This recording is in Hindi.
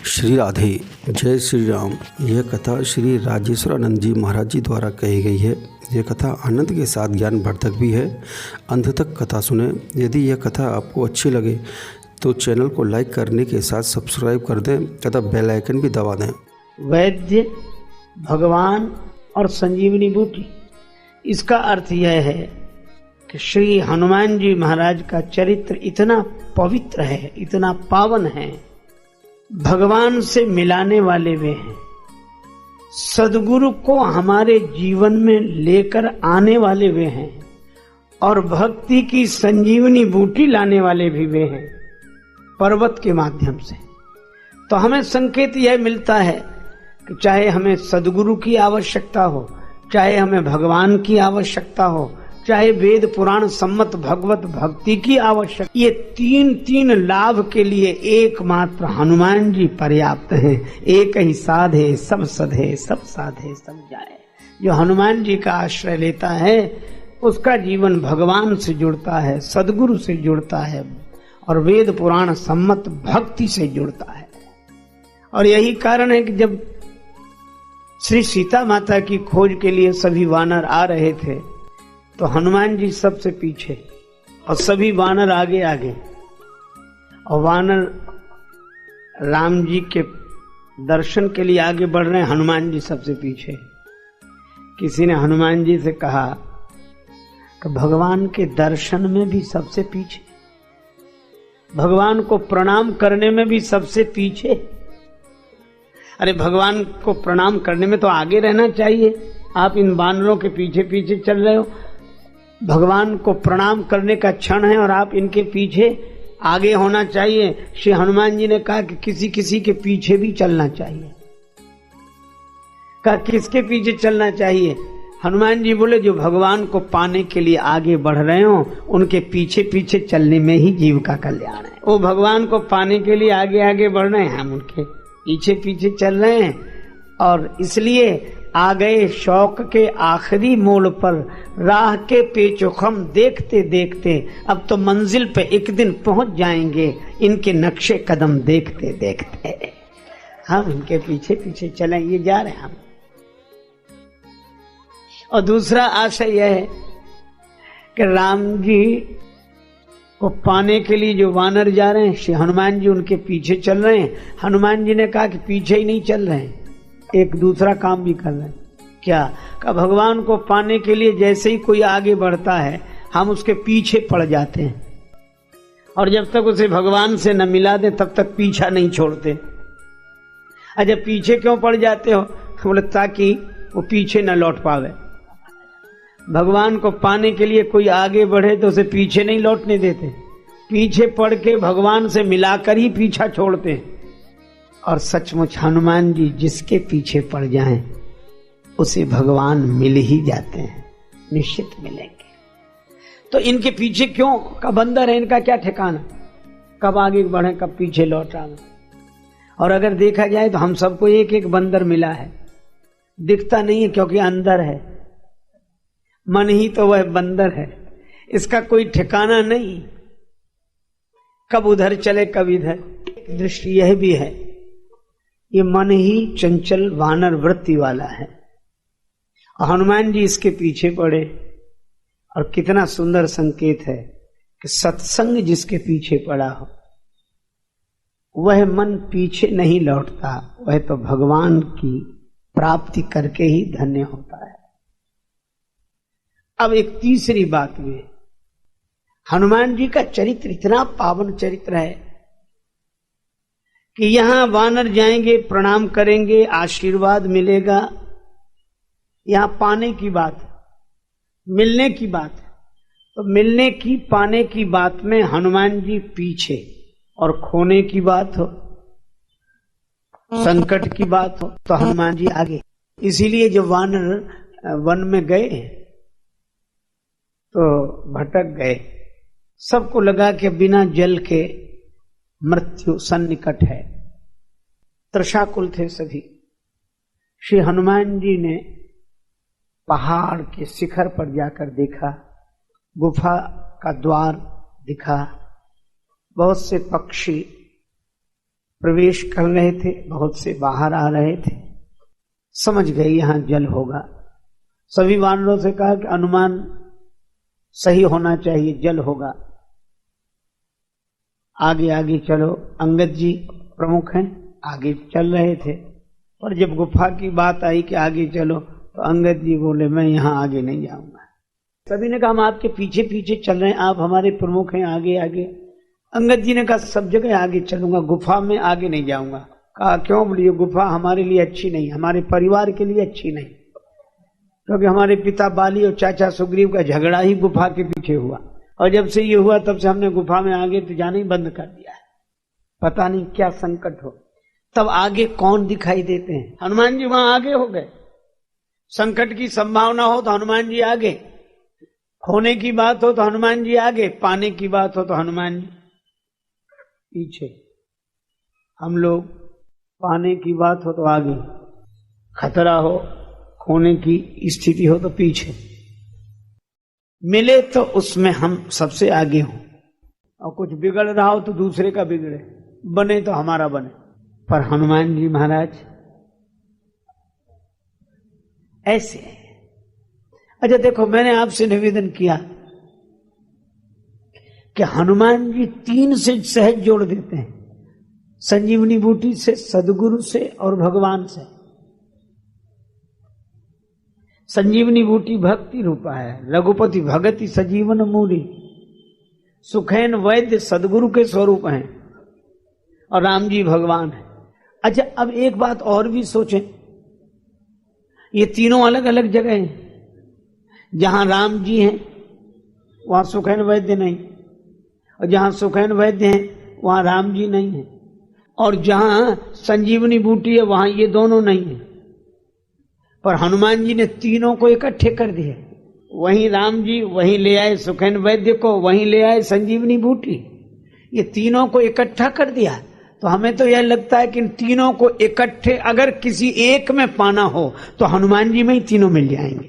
श्री राधे, जय श्री राम। यह कथा श्री राजेश्वरानंद जी महाराज जी द्वारा कही गई है। यह कथा आनंद के साथ ज्ञानवर्धक भी है। अंत तक कथा सुने। यदि यह कथा आपको अच्छी लगे तो चैनल को लाइक करने के साथ सब्सक्राइब कर दें तथा बेल आइकन भी दबा दें। वैद्य, भगवान और संजीवनी बूटी, इसका अर्थ यह है कि श्री हनुमान जी महाराज का चरित्र इतना पवित्र है, इतना पावन है। भगवान से मिलाने वाले वे हैं, सद्गुरु को हमारे जीवन में लेकर आने वाले वे हैं और भक्ति की संजीवनी बूटी लाने वाले भी वे हैं पर्वत के माध्यम से। तो हमें संकेत यह मिलता है कि चाहे हमें सद्गुरु की आवश्यकता हो, चाहे हमें भगवान की आवश्यकता हो, चाहे वेद पुराण सम्मत भगवत भक्ति की आवश्यकता, ये तीन लाभ के लिए एकमात्र हनुमान जी पर्याप्त हैं। एक ही साधे सब सधे, सब साधे सब जाए। जो हनुमान जी का आश्रय लेता है उसका जीवन भगवान से जुड़ता है, सद्गुरु से जुड़ता है और वेद पुराण सम्मत भक्ति से जुड़ता है। और यही कारण है कि जब श्री सीता माता की खोज के लिए सभी वानर आ रहे थे तो हनुमान जी सबसे पीछे और सभी वानर आगे आगे, और वानर राम जी के दर्शन के लिए आगे बढ़ रहे हैं, हनुमान जी सबसे पीछे। किसी ने हनुमान जी से कहा कि भगवान के दर्शन में भी सबसे पीछे, भगवान को प्रणाम करने में भी सबसे पीछे। अरे भगवान को प्रणाम करने में तो आगे रहना चाहिए, आप इन वानरों के पीछे पीछे चल रहे हो। भगवान को प्रणाम करने का क्षण है और आप इनके पीछे आगे होना चाहिए। श्री हनुमान जी ने कहा कि किसी किसी के पीछे भी चलना चाहिए। कहा किसके पीछे चलना चाहिए? हनुमान जी बोले जो भगवान को पाने के लिए आगे बढ़ रहे हो उनके पीछे पीछे चलने में ही जीव का कल्याण है। वो भगवान को पाने के लिए आगे आगे बढ़ रहे हैं, हम उनके पीछे पीछे चल रहे हैं। और इसलिए आ गए शौक के आखिरी मोड़ पर, राह के पेचोखम देखते देखते अब तो मंजिल पे एक दिन पहुंच जाएंगे, इनके नक्शे कदम देखते देखते। हम इनके पीछे पीछे चलें, ये जा रहे हैं हम। और दूसरा आशय यह है कि राम जी को पाने के लिए जो वानर जा रहे हैं, श्री हनुमान जी उनके पीछे चल रहे हैं। हनुमान जी ने कहा कि पीछे ही नहीं चल रहे हैं, एक दूसरा काम भी कर रहे हैं। क्या? का भगवान को पाने के लिए जैसे ही कोई आगे बढ़ता है हम उसके पीछे पड़ जाते हैं, और जब तक उसे भगवान से न मिला दे तब तक पीछा नहीं छोड़ते। अच्छा, पीछे क्यों पड़ जाते हो? बोले ताकि वो पीछे न लौट पावे। भगवान को पाने के लिए कोई आगे बढ़े तो उसे पीछे नहीं लौटने देते, पीछे पड़ के भगवान से मिलाकर ही पीछा छोड़ते हैं। और सचमुच हनुमान जी जिसके पीछे पड़ जाएं उसे भगवान मिल ही जाते हैं, निश्चित मिलेंगे। तो इनके पीछे क्यों? का बंदर है, इनका क्या ठिकाना, कब आगे बढ़े कब पीछे लौट आए। और अगर देखा जाए तो हम सबको एक एक बंदर मिला है, दिखता नहीं है क्योंकि अंदर है, मन ही तो वह बंदर है, इसका कोई ठिकाना नहीं, कब उधर चले कब इधर। दृष्टि यह भी है, ये मन ही चंचल वानर वृत्ति वाला है। और हनुमान जी इसके पीछे पड़े, और कितना सुंदर संकेत है कि सत्संग जिसके पीछे पड़ा हो वह मन पीछे नहीं लौटता, वह तो भगवान की प्राप्ति करके ही धन्य होता है। अब एक तीसरी बात में, हनुमान जी का चरित्र इतना पावन चरित्र है कि यहां वानर जाएंगे, प्रणाम करेंगे, आशीर्वाद मिलेगा। यहां पाने की बात, मिलने की बात, तो मिलने की पाने की बात में हनुमान जी पीछे, और खोने की बात हो, संकट की बात हो तो हनुमान जी आगे। इसीलिए जब वानर वन में गए तो भटक गए, सबको लगा कि बिना जल के मृत्यु सन्निकट है, त्रशाकुल थे सभी। श्री हनुमान जी ने पहाड़ के शिखर पर जाकर देखा, गुफा का द्वार दिखा, बहुत से पक्षी प्रवेश कर रहे थे, बहुत से बाहर आ रहे थे। समझ गए यहां जल होगा। सभी वानरों से कहा कि अनुमान सही होना चाहिए, जल होगा, आगे आगे चलो। अंगद जी प्रमुख हैं, आगे चल रहे थे, पर जब गुफा की बात आई कि आगे चलो तो अंगद जी बोले मैं यहां आगे नहीं जाऊंगा। सभी ने कहा हम आपके पीछे पीछे चल रहे हैं, आप हमारे प्रमुख हैं, आगे आगे। अंगद जी ने कहा सब जगह आगे चलूंगा, गुफा में आगे नहीं जाऊंगा। कहा क्यों? बोलिए गुफा हमारे लिए अच्छी नहीं, हमारे परिवार के लिए अच्छी नहीं, क्योंकि हमारे पिता बाली और चाचा सुग्रीव का झगड़ा ही गुफा के पीछे हुआ, और जब से ये हुआ तब से हमने गुफा में आगे तो जाना ही बंद कर दिया है। पता नहीं क्या संकट हो। तब आगे कौन दिखाई देते हैं? हनुमान जी वहां आगे हो गए। संकट की संभावना हो तो हनुमान जी आगे, खोने की बात हो तो हनुमान जी आगे, पाने की बात हो तो हनुमान जी पीछे। हम लोग पाने की बात हो तो आगे, खतरा हो, खोने की स्थिति हो तो पीछे। मिले तो उसमें हम सबसे आगे हों, और कुछ बिगड़ रहा हो तो दूसरे का बिगड़े, बने तो हमारा बने। पर हनुमान जी महाराज ऐसे। अच्छा देखो, मैंने आपसे निवेदन किया कि हनुमान जी 3 से सहज जोड़ देते हैं, संजीवनी बूटी से, सदगुरु से और भगवान से। संजीवनी बूटी भक्ति रूपा है, रघुपति भगति सजीवन मूली, सुखैन वैद्य सदगुरु के स्वरूप हैं, और राम जी भगवान है। अच्छा अब एक बात और भी सोचें, ये तीनों अलग अलग जगह हैं। जहां राम जी हैं वहां सुखैन वैद्य नहीं, और जहां सुखैन वैद्य हैं वहां राम जी नहीं है, और जहां संजीवनी बूटी है वहां ये दोनों नहीं है। पर हनुमान जी ने तीनों को इकट्ठे कर दिए। वहीं राम जी वहीं ले आए सुखैन वैद्य को, वहीं ले आए संजीवनी बूटी, ये तीनों को इकट्ठा कर दिया। तो हमें तो यह लगता है कि इन तीनों को इकट्ठे अगर किसी एक में पाना हो तो हनुमान जी में ही तीनों मिल जाएंगे।